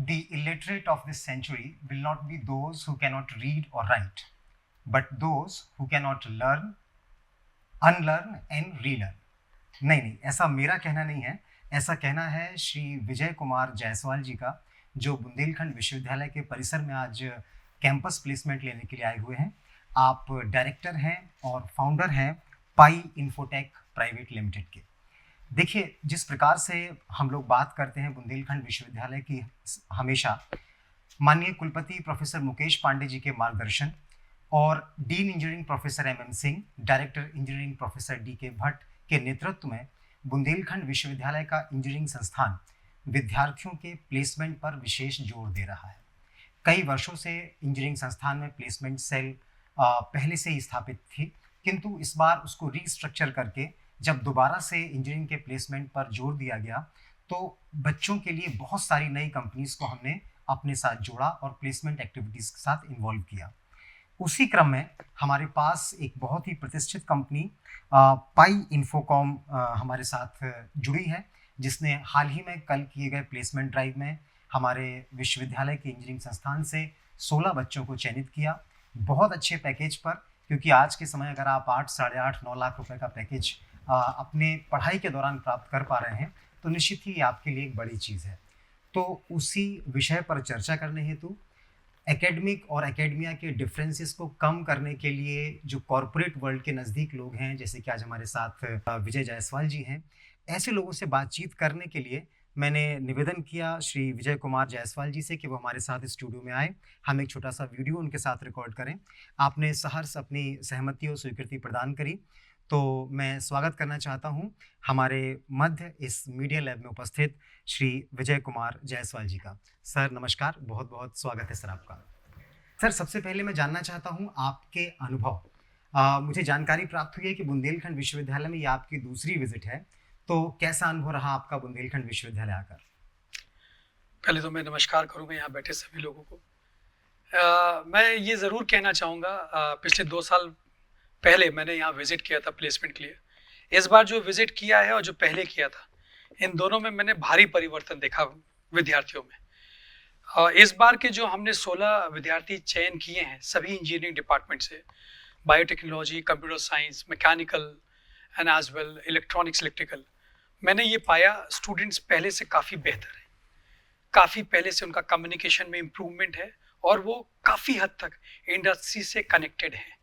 The illiterate of this century will not be those who cannot read or write, but those who cannot learn, unlearn and relearn. नहीं, ऐसा मेरा कहना नहीं है। ऐसा कहना है श्री विजय कुमार जायसवाल जी का, जो बुंदेलखंड विश्वविद्यालय के परिसर में आज कैंपस प्लेसमेंट लेने के लिए आए हुए हैं। आप डायरेक्टर हैं और फाउंडर हैं पाई इन्फोटेक प्राइवेट लिमिटेड के। देखिए, जिस प्रकार से हम लोग बात करते हैं बुंदेलखंड विश्वविद्यालय की, हमेशा माननीय कुलपति प्रोफेसर मुकेश पांडे जी के मार्गदर्शन और dean engineering professor M Singh, director engineering professor K Bhatt के नेतृत्व में बुंदेलखंड विश्वविद्यालय का इंजीनियरिंग संस्थान विद्यार्थियों के प्लेसमेंट पर विशेष जोर दे रहा है। कई वर्षों से इंजीनियरिंग संस्थान में प्लेसमेंट सेल पहले से ही स्थापित थी, किंतु इस बार उसको रीस्ट्रक्चर करके जब दोबारा से इंजीनियरिंग के प्लेसमेंट पर जोर दिया गया, तो बच्चों के लिए बहुत सारी नई कंपनीज को हमने अपने साथ जोड़ा और प्लेसमेंट एक्टिविटीज़ के साथ इन्वॉल्व किया। उसी क्रम में हमारे पास एक बहुत ही प्रतिष्ठित कंपनी पाई इन्फोकॉम हमारे साथ जुड़ी है, जिसने हाल ही में कल किए गए प्लेसमेंट ड्राइव में हमारे विश्वविद्यालय के इंजीनियरिंग संस्थान से 16 बच्चों को चयनित किया, बहुत अच्छे पैकेज पर। क्योंकि आज के समय अगर आप 8, साढ़े 8, 9 लाख रुपए का पैकेज अपने पढ़ाई के दौरान प्राप्त कर पा रहे हैं, तो निश्चित ही आपके लिए एक बड़ी चीज़ है। तो उसी विषय पर चर्चा करने हेतु, एकेडमिक और एकेडमिया के डिफरेंसेस को कम करने के लिए जो कॉरपोरेट वर्ल्ड के नज़दीक लोग हैं, जैसे कि आज हमारे साथ विजय जायसवाल जी हैं, ऐसे लोगों से बातचीत करने के लिए मैंने निवेदन किया श्री विजय कुमार जायसवाल जी से कि वो हमारे साथ स्टूडियो में आए, हम एक छोटा सा वीडियो उनके साथ रिकॉर्ड करें। आपने सहर्ष अपनी सहमति और स्वीकृति प्रदान करी, तो मैं स्वागत करना चाहता हूं हमारे मध्य इस मीडिया लैब में उपस्थित श्री विजय कुमार जायसवाल जी का। सर नमस्कार, बहुत बहुत स्वागत है सर आपका। सर, सबसे पहले मैं जानना चाहता हूं आपके अनुभव। मुझे जानकारी प्राप्त हुई है कि बुंदेलखंड विश्वविद्यालय में ये आपकी दूसरी विजिट है, तो कैसा अनुभव रहा आपका बुंदेलखंड विश्वविद्यालय आकर? पहले तो मैं नमस्कार करूँगा यहाँ बैठे सभी लोगों को। मैं ये ज़रूर कहना चाहूँगा, पिछले 2 साल पहले मैंने यहाँ विज़िट किया था प्लेसमेंट के लिए। इस बार जो विज़िट किया है और जो पहले किया था, इन दोनों में मैंने भारी परिवर्तन देखा विद्यार्थियों में। इस बार के जो हमने 16 विद्यार्थी चयन किए हैं सभी इंजीनियरिंग डिपार्टमेंट से, biotechnology, computer science, mechanical and as well electronics, electrical, मैंने ये पाया स्टूडेंट्स पहले से काफ़ी बेहतर है। काफ़ी पहले से उनका कम्युनिकेशन में इम्प्रूवमेंट है और वो काफ़ी हद तक इंडस्ट्री से कनेक्टेड है।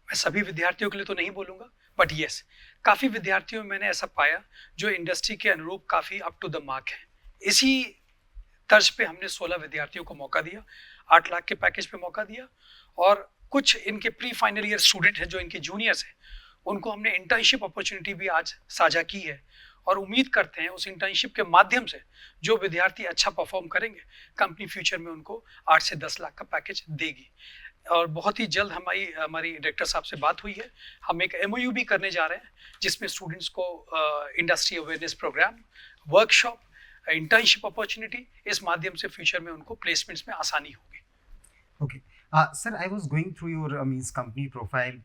मैं सभी विद्यार्थियों के लिए तो नहीं बोलूँगा, बट येस, काफ़ी विद्यार्थियों में मैंने ऐसा पाया जो इंडस्ट्री के अनुरूप काफ़ी अप टू द मार्क है। इसी तर्ज पे हमने 16 विद्यार्थियों को मौका दिया, 8 लाख के पैकेज पे मौका दिया, और कुछ इनके प्री फाइनल ईयर स्टूडेंट हैं जो इनके जूनियर्स हैं, उनको हमने इंटर्नशिप अपॉर्चुनिटी भी आज साझा की है। और उम्मीद करते हैं उस इंटर्नशिप के माध्यम से जो विद्यार्थी अच्छा परफॉर्म करेंगे, कंपनी फ्यूचर में उनको 8 से 10 लाख का पैकेज देगी। और बहुत ही जल्द हमारी डायरेक्टर साहब से बात हुई है, हम एक MOU भी करने जा रहे हैं जिसमें स्टूडेंट्स को industry awareness programme, workshop, internship opportunity, इस माध्यम से फ्यूचर में उनको प्लेसमेंट्स में आसानी होगी। Okay. Sir, I was going through your means company profile.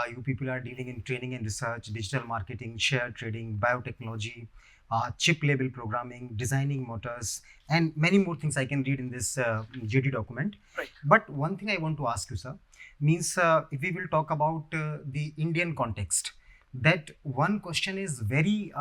You people are dealing in training and research, digital marketing, share trading, biotechnology, chip level programming, designing motors, and many more things I can read in this JD document. Right. But one thing I want to ask you, sir, means if we will talk about the Indian context, that one question is very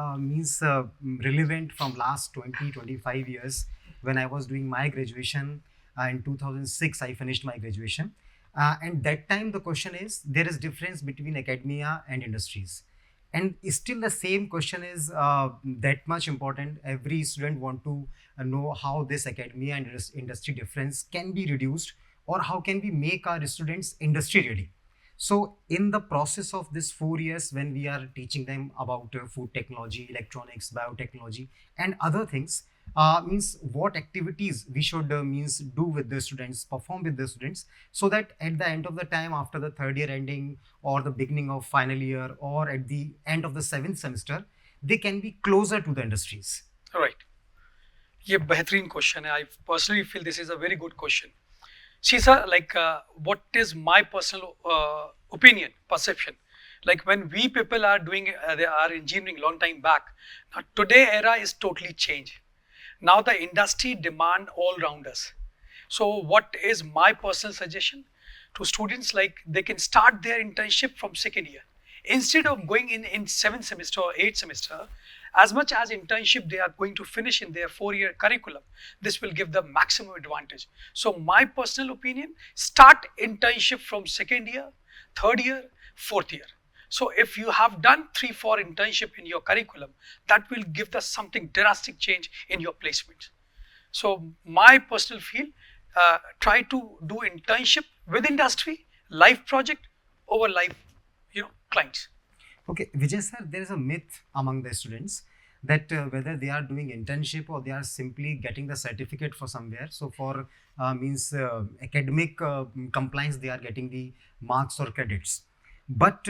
relevant from last 20-25 years. When I was doing my graduation, in 2006 I finished my graduation, and that time the question is, there is difference between academia and industries, and still the same question is that much important. Every student want to know how this academia and industry difference can be reduced, or how can we make our students industry ready. So in the process of this 4 years, when we are teaching them about food technology, electronics, biotechnology and other things, means what activities we should do with the students, perform with the students, so that at the end of the time, after the 3rd year ending or the beginning of final year or at the end of the 7th semester, they can be closer to the industries. Right. ये बेहतरीन question है. I personally feel this is a very good question. See sir, like what is my personal opinion, perception, like when we people are doing our engineering long time back, now today era is totally changed. Now the industry demand all rounders. So what is my personal suggestion to students? Like they can start their internship from second year instead of going in 7th semester or 8th semester. As much as internship they are going to finish in their 4-year curriculum, this will give them maximum advantage. So my personal opinion, start internship from second year, third year, fourth year. So if you have done 3-4 internship in your curriculum, that will give the something drastic change in your placement. So my personal feel, try to do internship with industry, live project over live, clients. Okay, Vijay sir, there is a myth among the students that whether they are doing internship or they are simply getting the certificate for somewhere. So for means academic compliance, they are getting the marks or credits. But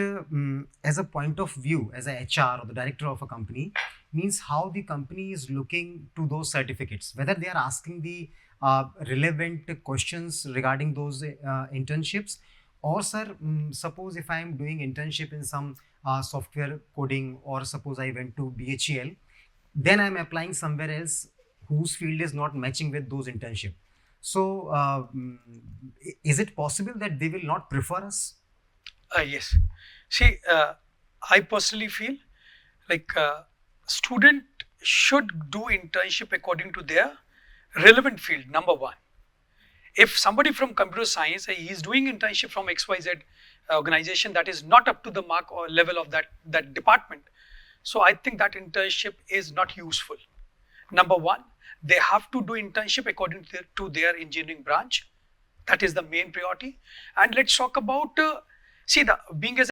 as a point of view, as a HR or the director of a company, means how the company is looking to those certificates, whether they are asking the relevant questions regarding those internships, or sir, suppose if I am doing internship in some software coding, or suppose I went to BHEL, then I'm applying somewhere else whose field is not matching with those internship. So is it possible that they will not prefer us? Yes. See, I personally feel like student should do internship according to their relevant field. Number one, if somebody from computer science he is doing internship from XYZ organization that is not up to the mark or level of that department, so I think that internship is not useful. Number one, they have to do internship according to their engineering branch. That is the main priority. And let's talk about see the being as